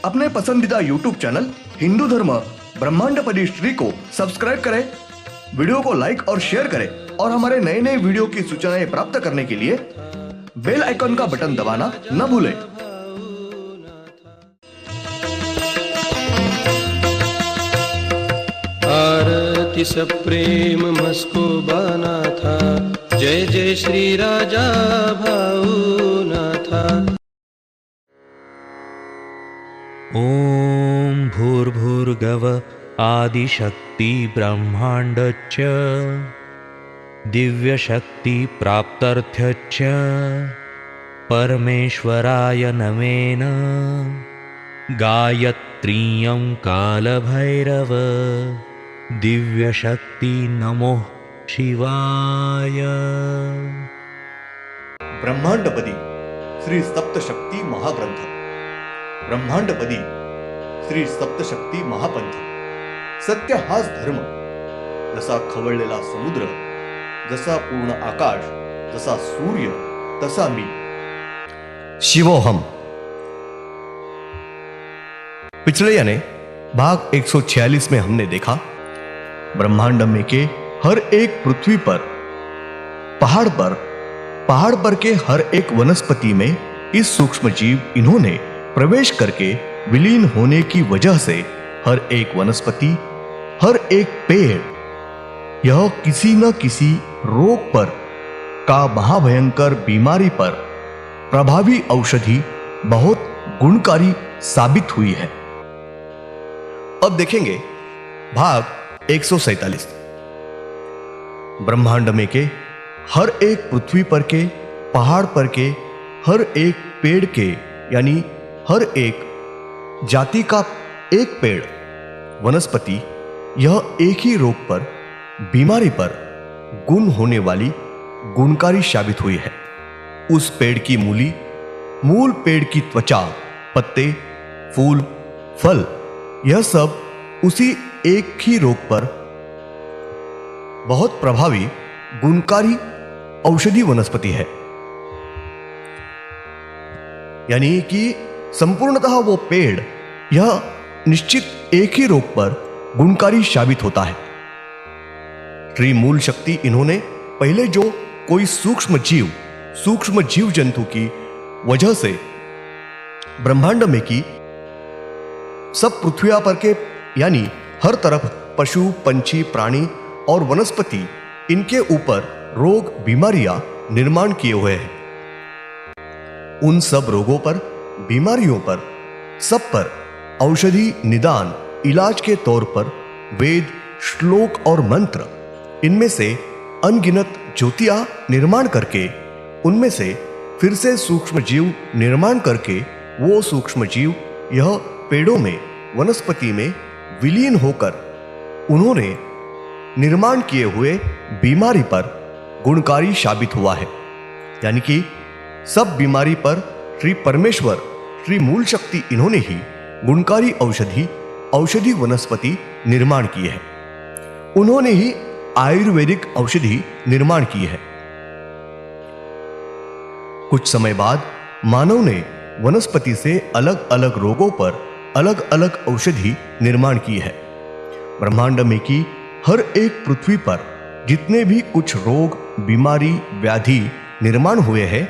अपने पसंदीदा YouTube channel Hindu धर्म ब्रह्मांडपदी श्री को सब्सक्राइब करें, वीडियो को लाइक और शेयर करें और हमारे नए नए वीडियो की सूचनाएं प्राप्त करने के लिए बेल आइकन का बटन दबाना न भूलें। आरती सप्रेम मस्को बाना था, जय जय श्री राजा भाऊनाथा। ॐ भूर्भुर्गव आदिशक्ति ब्रह्माण्डच्च दिव्यशक्ति प्राप्त्यर्थच्च परमेश्वराय नमेन गायत्रीयं कालभैरव दिव्यशक्ति नमो शिवाय। ब्रह्मांडपदी श्री सप्तशक्ती महाग्रंथ, ब्रह्मांडपदी श्री सप्तशक्ती महापंथ। सत्य हाच धर्म, जसा खवळलेला समुद्र, जसा पूर्ण आकाश, जसा सूर्य, तसा मी। शिवोहम। पिछले यानी भाग 146 में हमने देखा ब्रह्मांड में के हर एक पृथ्वी पर, पहाड़ पर के हर एक वनस्पति में इस सूक्ष्म जीव इन्होंने प्रवेश करके विलीन होने की वजह से हर एक वनस्पति, हर एक पेड़ यह किसी न किसी रोग पर का महाभयंकर बीमारी पर प्रभावी औषधि बहुत गुणकारी साबित हुई है। अब देखेंगे भाग 147। ब्रह्मांड में के हर एक पृथ्वी पर के, पहाड़ पर के हर एक पेड़ के, यानी हर एक जाति का एक पेड़, वनस्पति यह एक ही रोग पर, बीमारी पर गुण होने वाली गुणकारी साबित हुई है। उस पेड़ की मूल पेड़ की त्वचा, पत्ते, फूल, फल यह सब उसी एक ही रोग पर बहुत प्रभावी गुणकारी औषधि वनस्पति है। यानी कि संपूर्णतः वो पेड़ यह निश्चित एक ही रोग पर गुणकारी साबित होता है। ट्री मूल शक्ति इन्होंने पहले जो कोई सूक्ष्म जीव जंतु की वजह से ब्रह्मांड में की सब पृथ्वी पर के, यानी हर तरफ पशु, पंछी, प्राणी और वनस्पति, इनके ऊपर रोग, बीमारियां निर्माण किए हुए हैं। उन सब रोगों पर, बीमारियों पर, सब पर औषधि, निदान, इलाज के तौर पर वेद, श्लोक और मंत्र, इनमें से अनगिनत ज्योतियां निर्माण करके, उनमें से फिर से सूक्ष्म जीव निर्माण करके, वो सूक्ष्म जीव यह पेड़ों में, वनस्पति में विलीन होकर उन्होंने निर्माण किए हुए बीमारी पर गुणकारी साबित हुआ है। यानी कि सब बीमारी पर श्री परमेश्वर, श्री मूल शक्ति इन्होंने ही गुणकारी औषधि वनस्पति निर्माण की है। उन्होंने ही आयुर्वेदिक औषधि निर्माण की है। कुछ समय बाद मानव ने वनस्पति से अलग अलग रोगों पर अलग अलग औषधि निर्माण की है। ब्रह्मांड में की हर एक पृथ्वी पर जितने भी कुछ रोग, बीमारी, व्याधि निर्माण हुए हैं,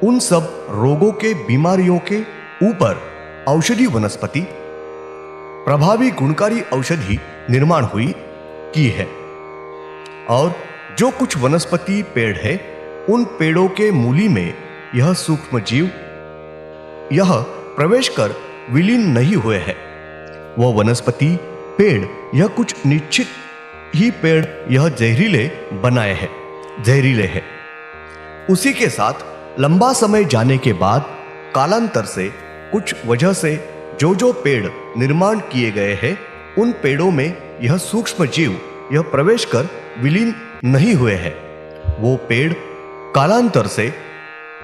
उन सब रोगों के, बीमारियों के ऊपर औषधि वनस्पति, प्रभावी गुणकारी औषधि निर्माण हुई की है। और जो कुछ वनस्पति पेड़ है, उन पेड़ों के मूली में यह सूक्ष्म जीव यह प्रवेश कर विलीन नहीं हुए हैं। वह वनस्पति, पेड़ यह कुछ निश्चित ही पेड़ यह जहरीले हैं। उसी के साथ लंबा समय जाने के बाद कालांतर से कुछ वजह से जो पेड़ निर्माण किए गए हैं, उन पेड़ों में यह सूक्ष्म जीव यह प्रवेश कर विलीन नहीं हुए हैं। वो पेड़ कालांतर से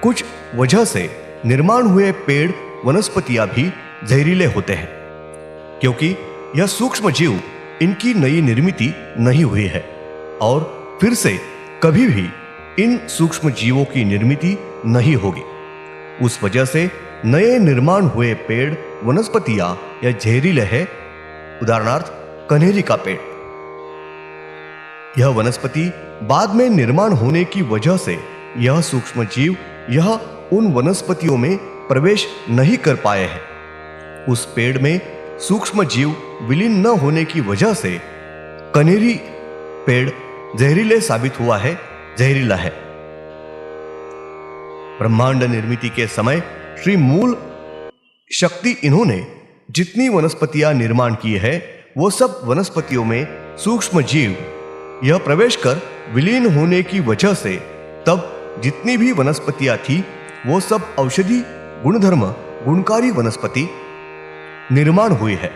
कुछ वजह से निर्माण हुए पेड़, वनस्पतियां भी जहरीले होते हैं, क्योंकि यह सूक्ष्म जीव इनकी नई निर्मिति नहीं हुई है और फिर से कभी भी इन सूक्ष्म जीवों की निर्मिति नहीं होगी। उस वजह से नए निर्माण हुए पेड़, वनस्पतियां या जहरीले है, उदाहरणार्थ कनेरी का पेड़। यह वनस्पति बाद में निर्माण होने की वजह से यह सूक्ष्म जीव यह उन वनस्पतियों में प्रवेश नहीं कर पाए हैं। उस पेड़ में सूक्ष्म जीव विलीन न होने की वजह से कनेरी पेड़ जहरीले साबित हुआ है, जहरीला है। ब्रह्मांड निर्मिति के समय श्री मूल शक्ति इन्होंने जितनी वनस्पतियां निर्माण की है वो सब वनस्पतियों में सूक्ष्म जीव यह प्रवेश कर विलीन होने की वजह से तब जितनी भी वनस्पतियां थी वो सब औषधि गुणधर्म गुणकारी वनस्पति निर्माण हुई है।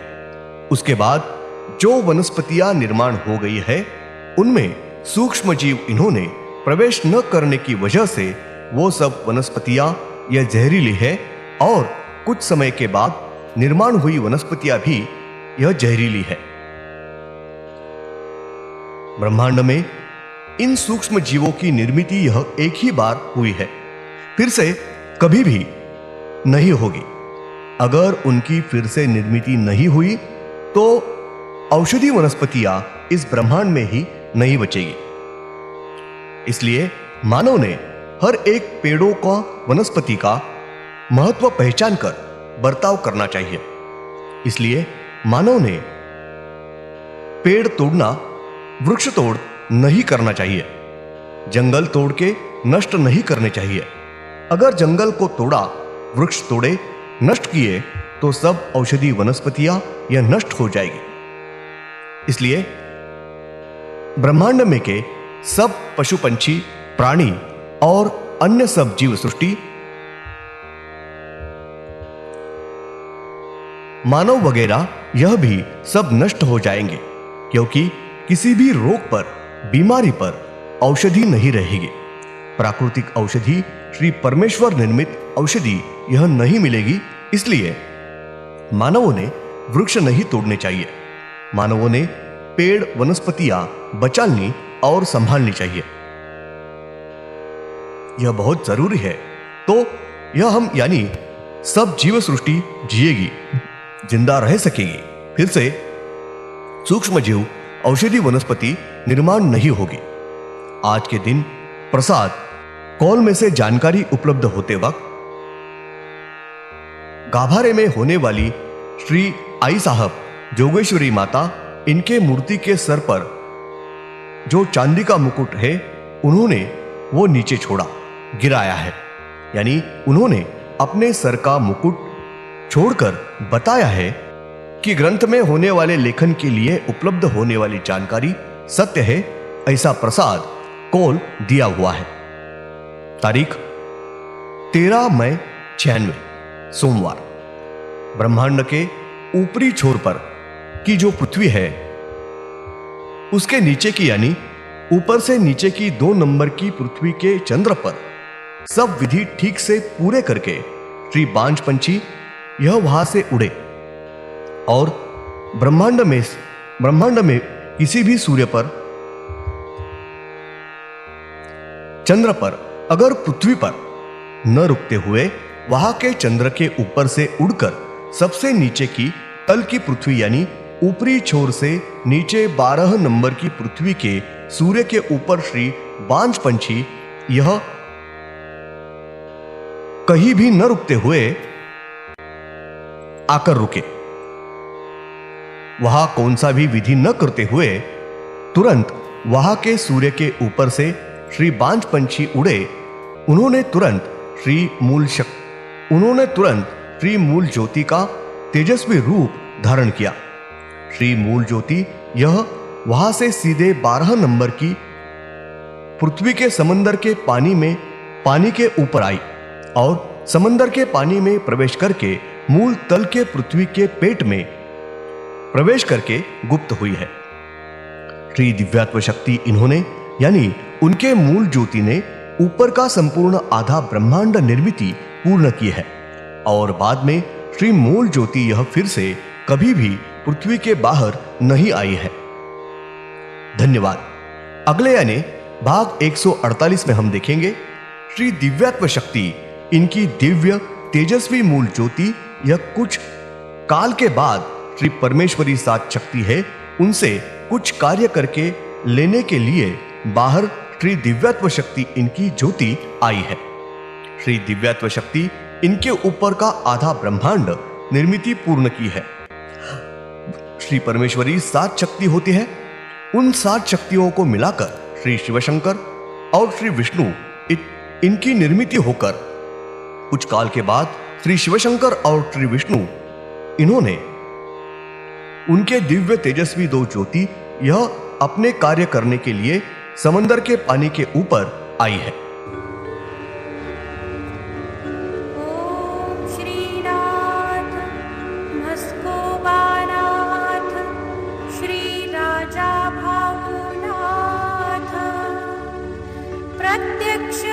उसके बाद जो वनस्पतियां निर्माण हो गई है उनमें सूक्ष्म जीव इन्होंने प्रवेश न करने की वजह से वो सब वनस्पतियां यह जहरीली है और कुछ समय के बाद निर्माण हुई वनस्पतियां भी यह जहरीली है। ब्रह्मांड में इन सूक्ष्म जीवों की निर्मिति यह एक ही बार हुई है, फिर से कभी भी नहीं होगी। अगर उनकी फिर से निर्मिति नहीं हुई तो औषधि वनस्पतियां इस ब्रह्मांड में ही नहीं बचेगी। इसलिए मानव ने हर एक पेड़ों का वनस्पति का महत्व पहचान कर बर्ताव करना चाहिए। इसलिए मानव ने पेड़ तोड़ना, वृक्ष तोड़ नहीं करना चाहिए, जंगल तोड़ के नष्ट नहीं करने चाहिए। अगर जंगल को तोड़ा, वृक्ष तोड़े, नष्ट किए तो सब औषधि वनस्पतियां यह नष्ट हो जाएगी। इसलिए ब्रह्मांड में के सब पशु पंछी प्राणी और अन्य सब जीव सृष्टि मानव वगैरह यह भी सब नष्ट हो जाएंगे, क्योंकि किसी भी रोग पर, बीमारी पर औषधि नहीं रहेगी। प्राकृतिक औषधि, श्री परमेश्वर निर्मित औषधि यह नहीं मिलेगी। इसलिए मानवों ने वृक्ष नहीं तोड़ने चाहिए। मानवों ने पेड़ वनस्पतियां बचानी और संभालनी चाहिए। यह बहुत जरूरी है, तो यह हम यानी सब जीव सृष्टि जिएगी, जिंदा रह सकेगी। फिर से सूक्ष्म जीव औषधि वनस्पति निर्माण नहीं होगी। आज के दिन प्रसाद कॉल में से जानकारी उपलब्ध होते वक्त गाभारे में होने वाली श्री आई साहब जोगेश्वरी माता, इनके मूर्ति के सर पर जो चांदी का मुकुट है उन्होंने वो नीचे छोड़ा, गिराया है। यानी उन्होंने अपने सर का मुकुट छोड़कर बताया है कि ग्रंथ में होने वाले लेखन के लिए उपलब्ध होने वाली जानकारी सत्य है। ऐसा प्रसाद कॉल दिया हुआ है। तारीख 13 मई 96 सोमवार। ब्रह्मांड के ऊपरी छोर पर की जो पृथ्वी है उसके नीचे की यानी ऊपर से नीचे की 2 नंबर की पृथ्वी के चंद्र पर सब विधि ठीक से पूरे करके श्री बांझ पंछी यह वहां से उड़े और ब्रह्मांड में किसी भी सूर्य पर, चंद्र पर, अगर पृथ्वी पर न रुकते हुए वहां के चंद्र के ऊपर से उड़कर सबसे नीचे की तल की पृथ्वी यानी ऊपरी छोर से नीचे 12 नंबर की पृथ्वी के सूर्य के ऊपर श्री बांझ पंछी यह कहीं भी न रुकते हुए आकर रुके। वहां कौन सा भी विधि न करते हुए तुरंत वहां के सूर्य के ऊपर से श्री बांझ पंछी उड़े। उन्होंने तुरंत श्री मूल ज्योति का तेजस्वी रूप धारण किया। श्री मूल ज्योति यह वहां से सीधे 12 नंबर की पृथ्वी के समंदर के पानी के ऊपर आई और समंदर के पानी में प्रवेश करके मूल तल के पृथ्वी के पेट में प्रवेश करके गुप्त हुई है। श्री दिव्यात्व शक्ति इन्होंने यानी उनके मूल ज्योति ने ऊपर का संपूर्ण आधा ब्रह्मांड निर्मिति पूर्ण की है और बाद में श्री मूल ज्योति यह फिर से कभी भी पृथ्वी के बाहर नहीं आई है। धन्यवाद। अगले यानी भाग 148 में हम देखेंगे श्री दिव्यात्व शक्ति, इनकी दिव्य तेजस्वी मूल ज्योति यह कुछ काल के बाद श्री परमेश्वरी सात शक्ति है उनसे कुछ कार्य करके लेने के लिए बाहर श्री दिव्यत्व शक्ति इनकी ज्योति आई है। श्री दिव्यत्व शक्ति इनके ऊपर का आधा ब्रह्मांड निर्मिति पूर्ण की है। श्री परमेश्वरी सात शक्ति होती है। उन सात शक्तियों को मिलाकर श्री शिवशंकर और श्री विष्णु इनकी निर्मिति होकर कुछ काल के बाद श्री शिवशंकर और श्री विष्णु इन्होंने उनके दिव्य तेजस्वी दो ज्योति यह अपने कार्य करने के लिए समंदर के पानी के ऊपर आई है। ओम श्रीनाथ मस्कोबानाथ श्री राजा भावनाथ प्रत्यक्ष